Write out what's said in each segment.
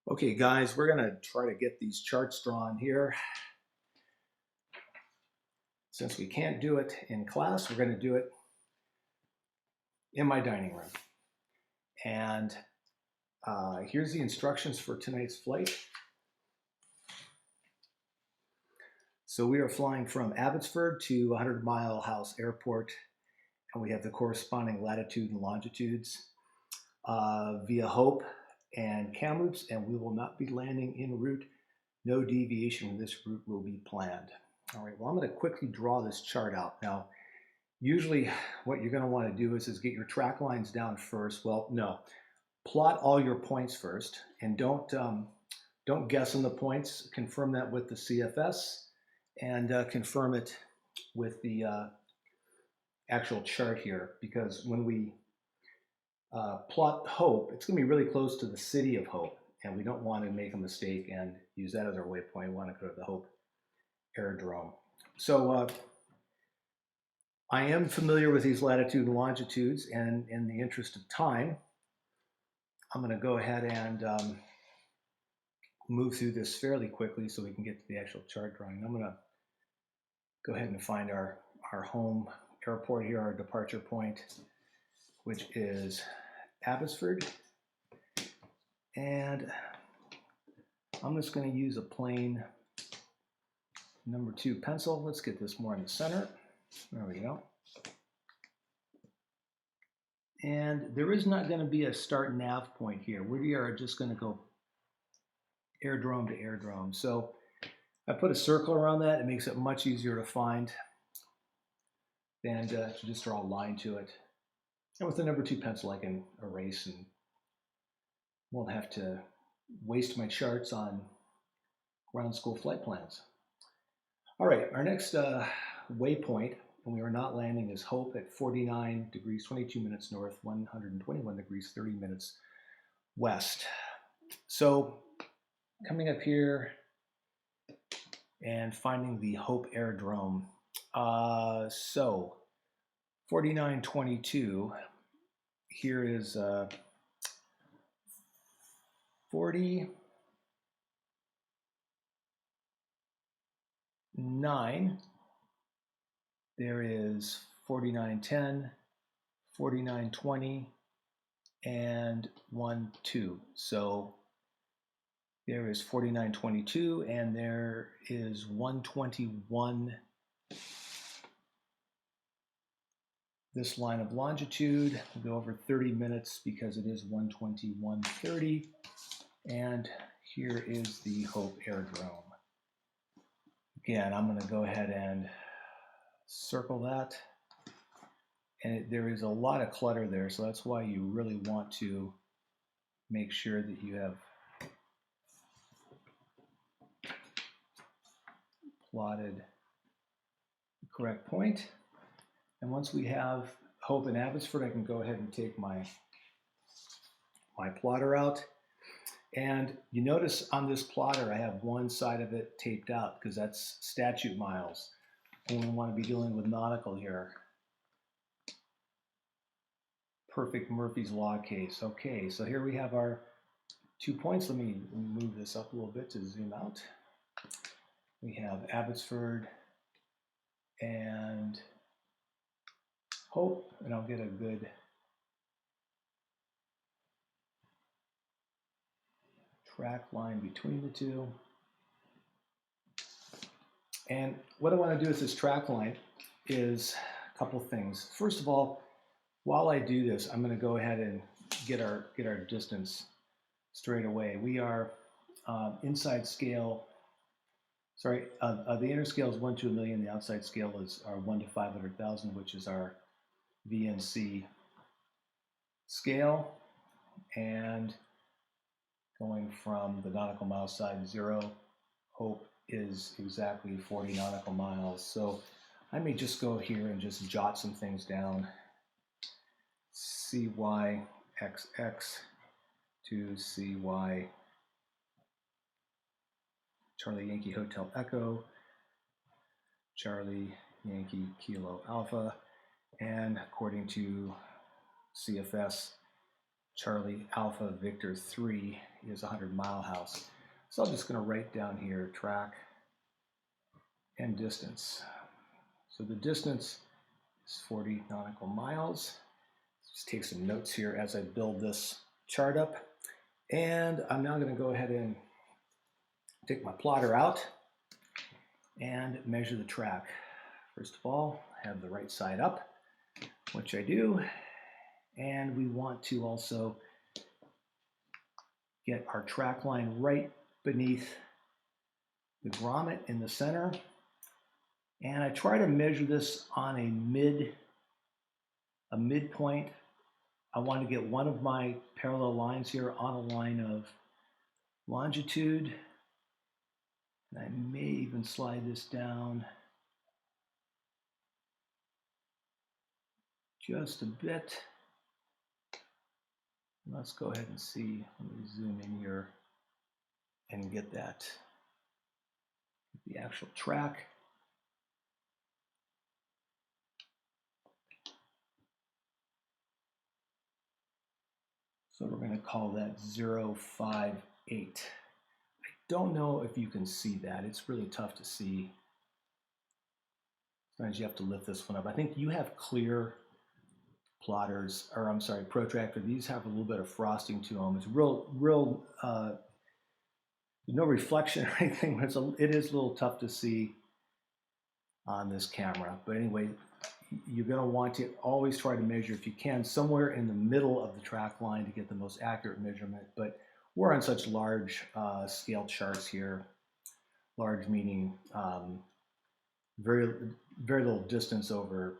Okay, guys, we're going to try to get these charts drawn here. Since we can't do it in class, we're going to do it in my dining room. And here's the instructions for tonight's flight. So we are flying from Abbotsford to 100 Mile House Airport, and we have the corresponding latitude and longitudes via Hope and Kamloops, and we will not be landing en route. No deviation from this route will be planned. All right, well, I'm going to quickly draw this chart out. Now, usually what you're going to want to do is get your track lines down first. Well, no, plot all your points first, and don't guess on the points. Confirm that with the CFS, and confirm it with the actual chart here, because when we plot Hope, it's going to be really close to the city of Hope, and we don't want to make a mistake and use that as our waypoint. We want to go to the Hope Aerodrome. So I am familiar with these latitude and longitudes, and in the interest of time, I'm going to go ahead and move through this fairly quickly so we can get to the actual chart drawing. I'm going to go ahead and find our home airport here, our departure point, which is Abbotsford. And I'm just going to use a plain number 2 pencil. Let's get this more in the center. There we go. And there is not going to be a start nav point here. We are just going to go airdrome to airdrome. So I put a circle around that. It makes it much easier to find than to just draw a line to it. And with the number 2 pencil, I can erase and won't have to waste my charts on ground school flight plans. All right, our next waypoint, when we are not landing, is Hope at 49 degrees, 22 minutes north, 121 degrees, 30 minutes west. So coming up here and finding the Hope Aerodrome. So 4922, here is 49. There is 4910, 4920, and 12. So there is 4922, and there is 121. This line of longitude will go over 30 minutes because it is 121.30. And here is the Hope Aerodrome. Again, I'm going to go ahead and circle that. And there is a lot of clutter there, so that's why you really want to make sure that you have plotted the correct point. And once we have Hope and Abbotsford, I can go ahead and take my plotter out. And you notice on this plotter, I have one side of it taped out because that's statute miles. And we want to be dealing with nautical here. Perfect Murphy's Law case. Okay, so here we have our 2 points. Let me move this up a little bit to zoom out. We have Abbotsford and Hope, and I'll get a good track line between the two. And what I want to do with this track line is a couple things. First of all, while I do this, I'm going to go ahead and get our distance straight away. We are inside scale. Sorry, the inner scale is 1 to 1,000,000. The outside scale is our 1 to 500,000, which is our VNC scale. And going from the nautical mile side 0, Hope is exactly 40 nautical miles. So I may just go here and just jot some things down. CYXX to CY Charlie Yankee Hotel Echo, Charlie Yankee Kilo Alpha, and according to CFS, Charlie Alpha Victor 3 is a 100-mile house. So I'm just going to write down here track and distance. So the distance is 40 nautical miles. Just take some notes here as I build this chart up. And I'm now going to go ahead and take my plotter out and measure the track. First of all, have the right side up, which I do. And we want to also get our track line right beneath the grommet in the center. And I try to measure this on a midpoint. I want to get one of my parallel lines here on a line of longitude. And I may even slide this down just a bit. Let's go ahead and see. Let me zoom in here and get that, the actual track. So we're going to call that 058. I don't know if you can see that. It's really tough to see. Sometimes you have to lift this one up. I think you have clear plotters, or I'm sorry, protractor. These have a little bit of frosting to them. It's real, there's no reflection or anything, but it is a little tough to see on this camera. But anyway, you're going to want to always try to measure, if you can, somewhere in the middle of the track line to get the most accurate measurement. But we're on such large scale charts here. Large meaning very little distance over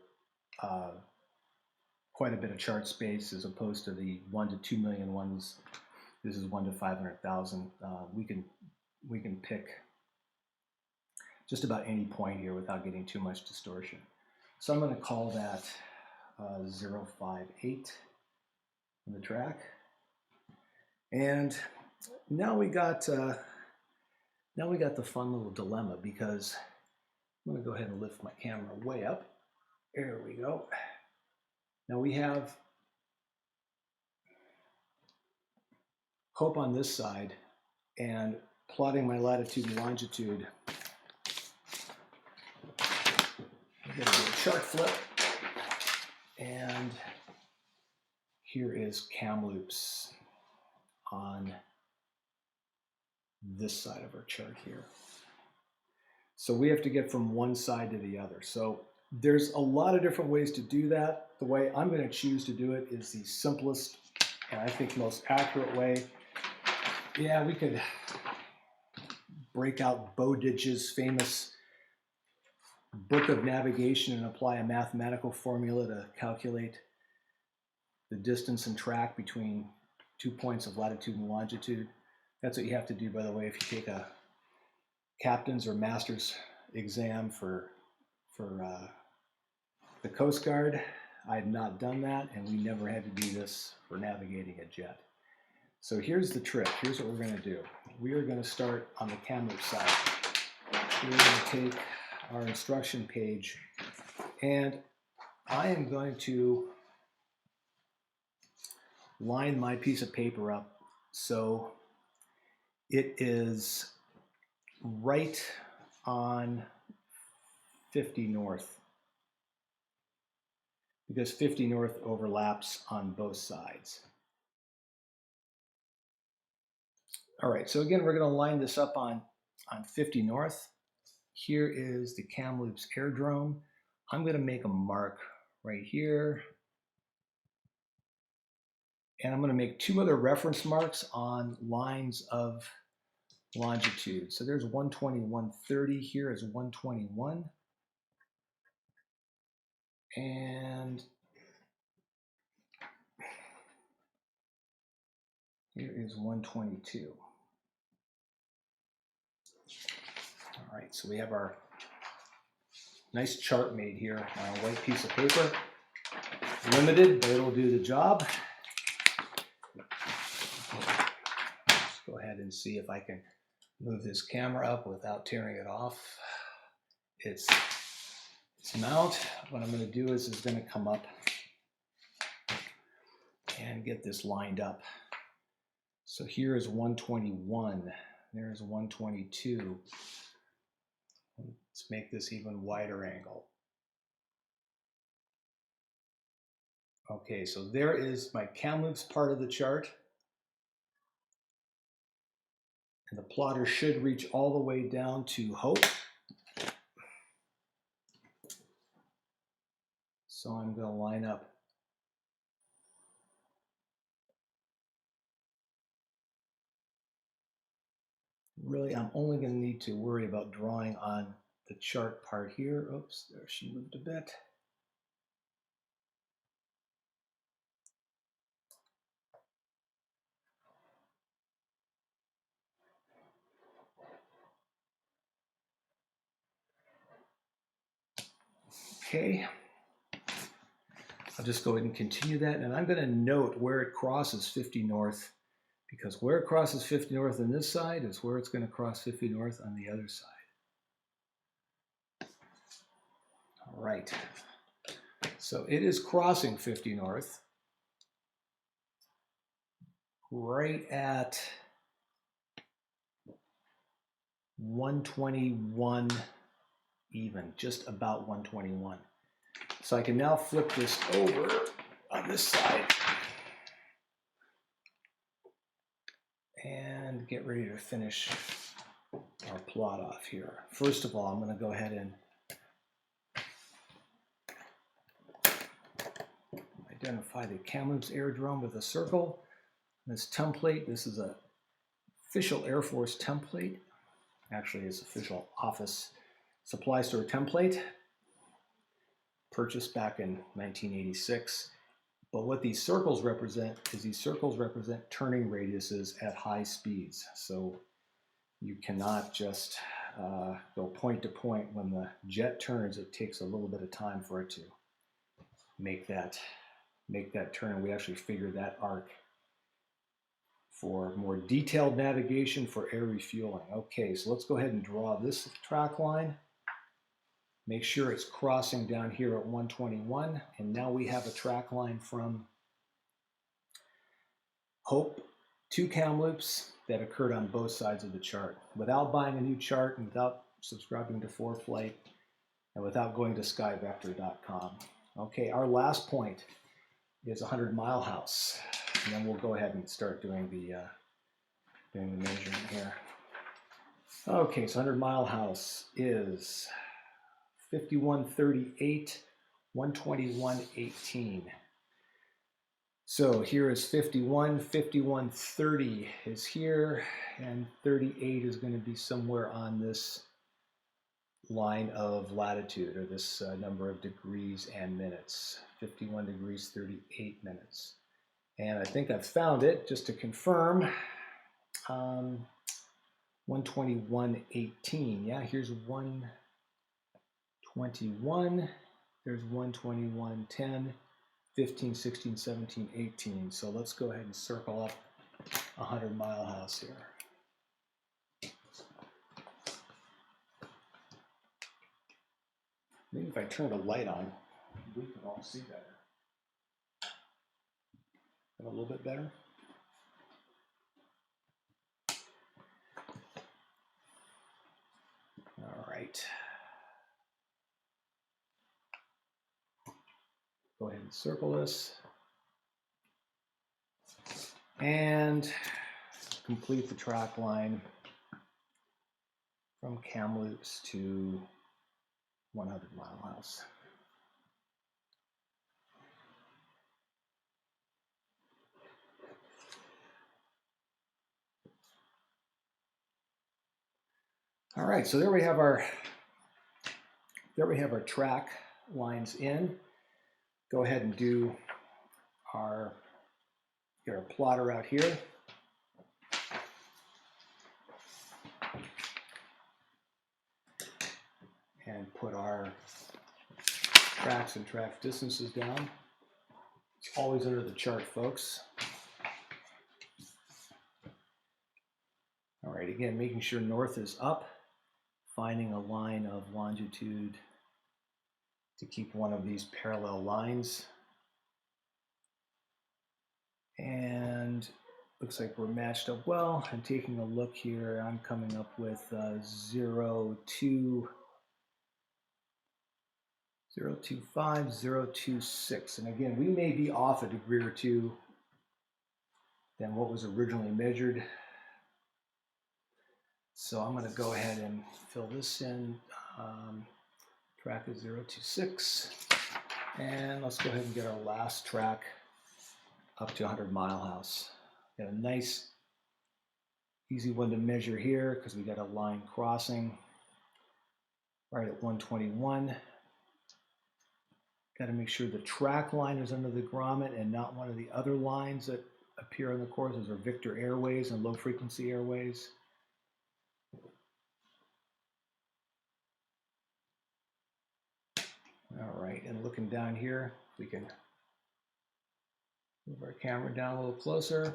quite a bit of chart space, as opposed to the 1 to 2 million ones. This is 1 to 500,000. We can pick just about any point here without getting too much distortion. So I'm going to call that 058 on the track. And now we got the fun little dilemma, because I'm going to go ahead and lift my camera way up. There we go. Now we have Hope on this side, and plotting my latitude and longitude. I'm going to do a chart flip, and here is Kamloops on this side of our chart here. So we have to get from one side to the other. So there's a lot of different ways to do that. The way I'm going to choose to do it is the simplest and I think most accurate way. Yeah, we could break out Bowditch's famous book of navigation and apply a mathematical formula to calculate the distance and track between 2 points of latitude and longitude. That's what you have to do, by the way, if you take a captain's or master's exam for the Coast Guard. I had not done that, and we never had to do this for navigating a jet. So here's the trick. Here's what we're going to do. We are going to start on the Kamloops side. We're going to take our instruction page, and I am going to line my piece of paper up so it is right on 50 north, because 50 north overlaps on both sides. All right, so again, we're going to line this up on 50 north. Here is the Kamloops Airdrome. I'm going to make a mark right here. And I'm going to make 2 other reference marks on lines of longitude. So there's 120, 130. Here is 121. And here is 122. All right, so we have our nice chart made here on a white piece of paper. Limited, but it'll do the job. Let's go ahead and see if I can move this camera up without tearing it off. Its mount. What I'm going to do is going to come up and and get this lined up. So here is 121, there's 122. Let's make this even wider angle. Okay, so there is my Kamloops part of the chart. And the plotter should reach all the way down to Hope. So I'm going to line up really, I'm only going to need to worry about drawing on the chart part here. Oops, there she moved a bit. Okay, I'll just go ahead and continue that, and I'm going to note where it crosses 50 north, because where it crosses 50 north on this side is where it's going to cross 50 north on the other side. All right, so it is crossing 50 north right at 121 even, just about 121. So I can now flip this over on this side and get ready to finish our plot off here. First of all, I'm going to go ahead and identify the Kamloops Aerodrome with a circle. This template, this is a official Air Force template. Actually, it's official office supply store template, purchased back in 1986. But what these circles represent is these circles represent turning radiuses at high speeds. So you cannot just go point to point. When the jet turns, it takes a little bit of time for it to make that turn. We actually figured that arc for more detailed navigation for air refueling. Okay, so let's go ahead and draw this track line. Make sure it's crossing down here at 121, and now we have a track line from Hope to Kamloops that occurred on both sides of the chart. Without buying a new chart and without subscribing to FourFlight and without going to skyvector.com. Okay, our last point is 100 Mile House, and then we'll go ahead and start doing the measurement here. Okay, so 100 Mile House is 5138, 121.18. So here is 51, 5130 is here, and 38 is going to be somewhere on this line of latitude, or this number of degrees and minutes. 51 degrees, 38 minutes. And I think I've found it, just to confirm. 121.18. Yeah, here's 121. There's 121.10. 15, 16, 17, 18. So let's go ahead and circle up 100 Mile House here. Maybe if I turn the light on, we can all see better. A little bit better. All right. Go ahead and circle this. And complete the track line from Kamloops to 100 Mile House. All right, so there we have our track lines in. Go ahead and do get our plotter out here. And put our tracks and track distances down. It's always under the chart, folks. All right, again, making sure north is up, finding a line of longitude to keep one of these parallel lines. And looks like we're matched up well. And taking a look here, I'm coming up with 0.2. 0.25, 0.26. And again, we may be off a degree or two than what was originally measured. So I'm going to go ahead and fill this in. Track is 0.26. And let's go ahead and get our last track up to 100 Mile House. Got a nice, easy one to measure here because we got a line crossing right at 121. Got to make sure the track line is under the grommet and not one of the other lines that appear on the course. Those are Victor airways and low frequency airways. All right, and looking down here, we can move our camera down a little closer.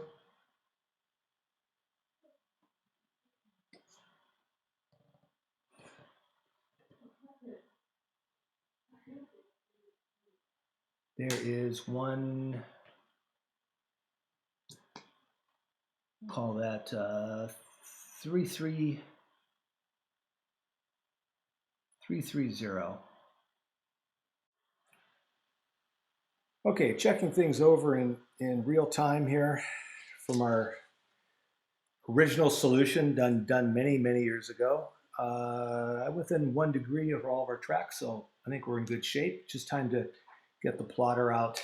There is one, call that 33330. Okay, checking things over in real time here from our original solution done many years ago. Within 1 degree of all of our tracks, so I think we're in good shape. Just time to get the plotter out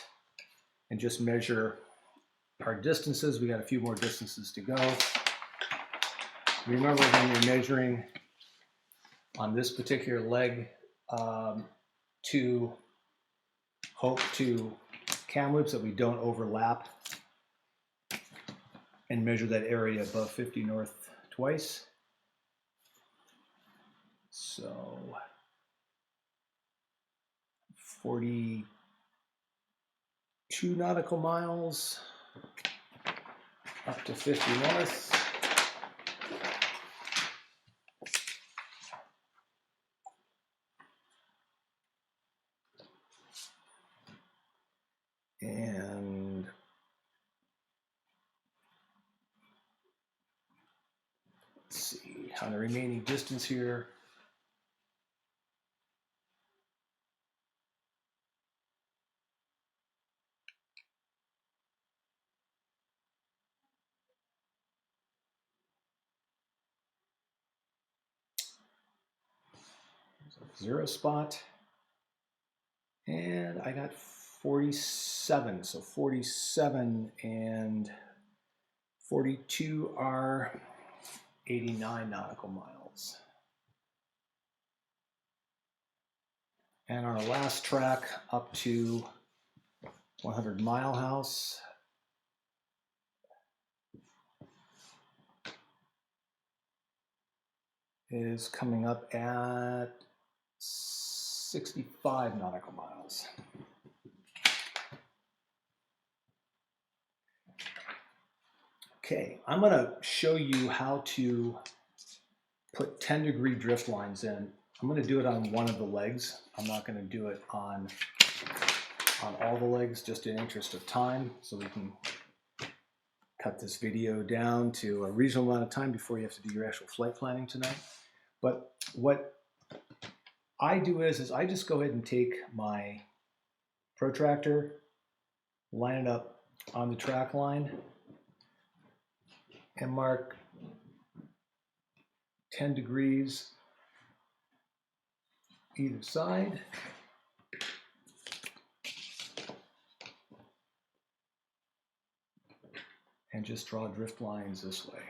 and just measure our distances. We got a few more distances to go. Remember, when you're measuring on this particular leg to Hope to Kamloops, that we don't overlap, and measure that area above 50 north twice. So 42 nautical miles up to 50 north. And let's see, on the remaining distance here, zero spot, and I got 47. So 47 and 42 are 89 nautical miles. And our last track up to 100 Mile House is coming up at 65 nautical miles. Okay, I'm going to show you how to put 10-degree drift lines in. I'm going to do it on one of the legs. I'm not going to do it on all the legs, just in interest of time, so we can cut this video down to a reasonable amount of time before you have to do your actual flight planning tonight. But what I do is I just go ahead and take my protractor, line it up on the track line, and mark 10 degrees either side. And just draw drift lines this way.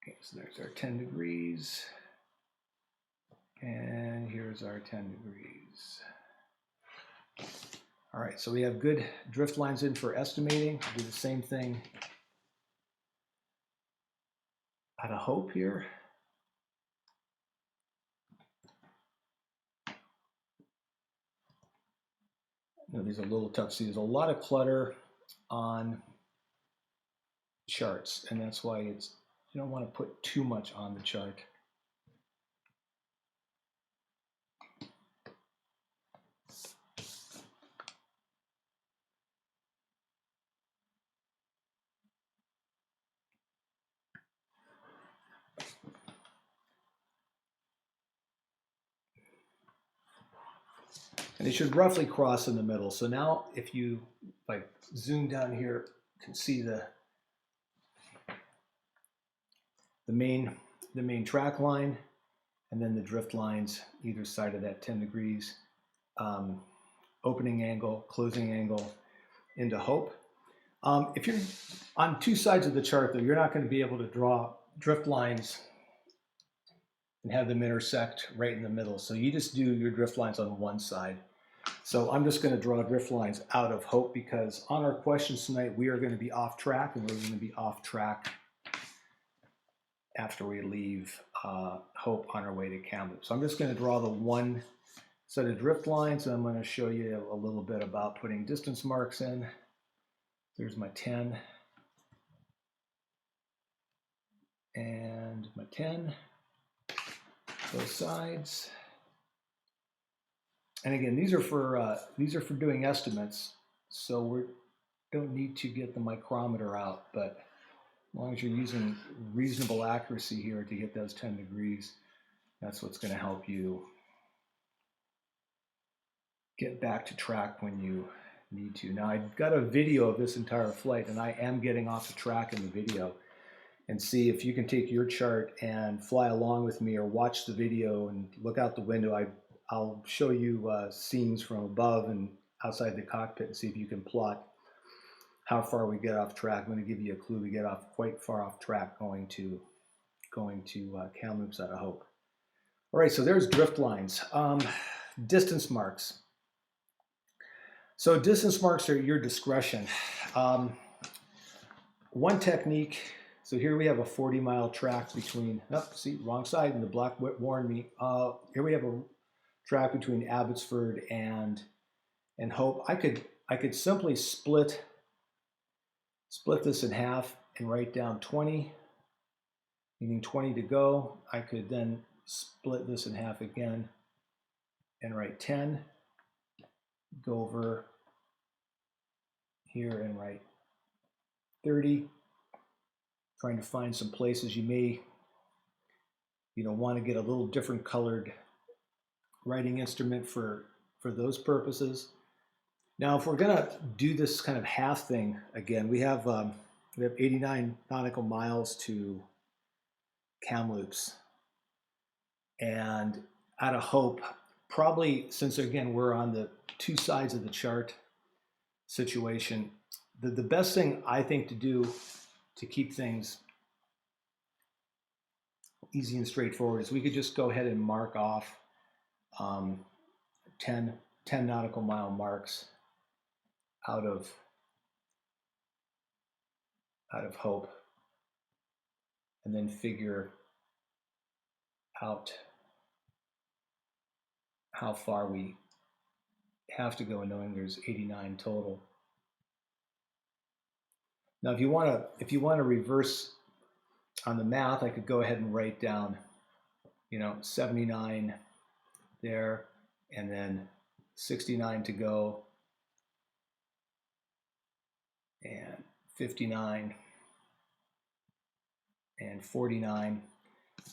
Okay, so there's our 10 degrees. And here's our 10 degrees. All right, so we have good drift lines in for estimating. I'll do the same thing out of Hope here. Now, these are a little tough. See, there's a lot of clutter on charts, and that's why you don't want to put too much on the chart. and they should roughly cross in the middle. So now if you like zoom down here, you can see the main track line, and then the drift lines either side of that 10 degrees, opening angle, closing angle into Hope. If you're on two sides of the chart, though, you're not going to be able to draw drift lines and have them intersect right in the middle. So you just do your drift lines on one side. So I'm just going to draw drift lines out of Hope, because on our questions tonight, we are going to be off track, and we're going to be off track after we leave Hope on our way to Kamloops. So I'm just going to draw the one set of drift lines, and I'm going to show you a little bit about putting distance marks in. There's my 10 and my 10, both sides. And again, these are for doing estimates, so we don't need to get the micrometer out, but as long as you're using reasonable accuracy here to get those 10 degrees, that's what's going to help you get back to track when you need to. Now, I've got a video of this entire flight, and I am getting off the track in the video. And see if you can take your chart and fly along with me, or watch the video and look out the window. I'll show you scenes from above and outside the cockpit, and see if you can plot how far we get off track. I'm going to give you a clue. We get off quite far off track going to Kamloops out of Hope. All right, so there's drift lines. Distance marks. So distance marks are at your discretion. One technique. So here we have a 40-mile track between, see, wrong side, and the black warned me. Here we have a track between Abbotsford and Hope. I could simply split this in half and write down 20, meaning 20 to go. I could then split this in half again and write 10. Go over here and write 30. Trying to find some places you may, want to get a little different colored writing instrument for those purposes. Now, if we're gonna do this kind of half thing again, we have 89 nautical miles to Kamloops, and out of Hope, probably, since again we're on the two sides of the chart situation, the best thing I think to do to keep things easy and straightforward is we could just go ahead and mark off 10 nautical mile marks out of Hope, and then figure out how far we have to go, knowing there's 89 total. Now, if you want to reverse on the math, I could go ahead and write down, 79 there, and then 69 to go, and 59, and 49.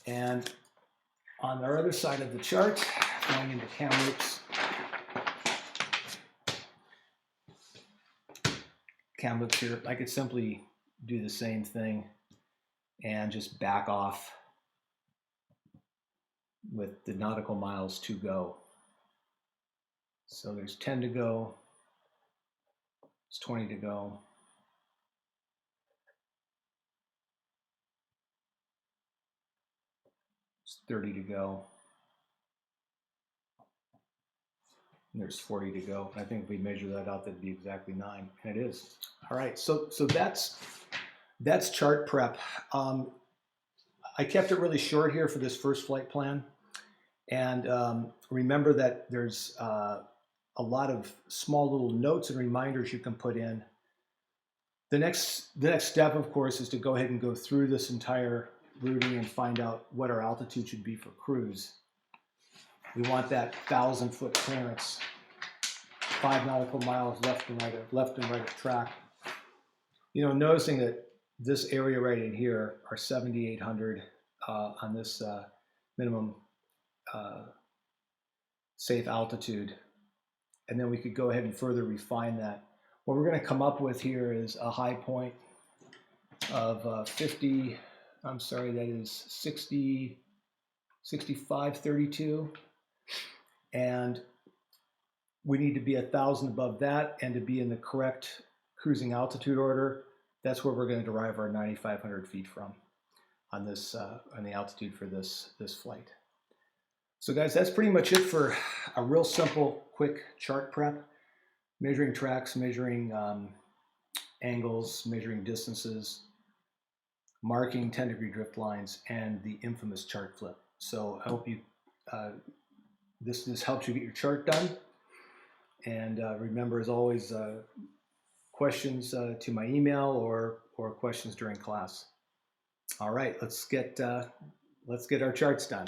And on our other side of the chart, going into Kamloops, here, I could simply do the same thing and just back off with the nautical miles to go. So there's 10 to go, it's 20 to go, it's 30 to go, and there's 40 to go. I think if we measure that out, that'd be exactly 9, and it is. All right, so that's chart prep. I kept it really short here for this first flight plan, and remember that there's a lot of small little notes and reminders you can put in. The next step, of course, is to go ahead and go through this entire routing and find out what our altitude should be for cruise. We want that 1,000-foot clearance, 5 nautical miles left and right of track. Noticing that this area right in here are 7,800 on this minimum safe altitude. and then we could go ahead and further refine that. What we're going to come up with here is a high point of 50, I'm sorry, that is 60, 6532. And we need to be 1,000 above that, and to be in the correct cruising altitude order, that's where we're going to derive our 9,500 feet from on this on the altitude for this flight. So guys, that's pretty much it for a real simple, quick chart prep. Measuring tracks, measuring angles, measuring distances, marking 10-degree drift lines, and the infamous chart flip. So I hope you this helps you get your chart done. And remember, as always, questions to my email or questions during class. All right, let's get our charts done.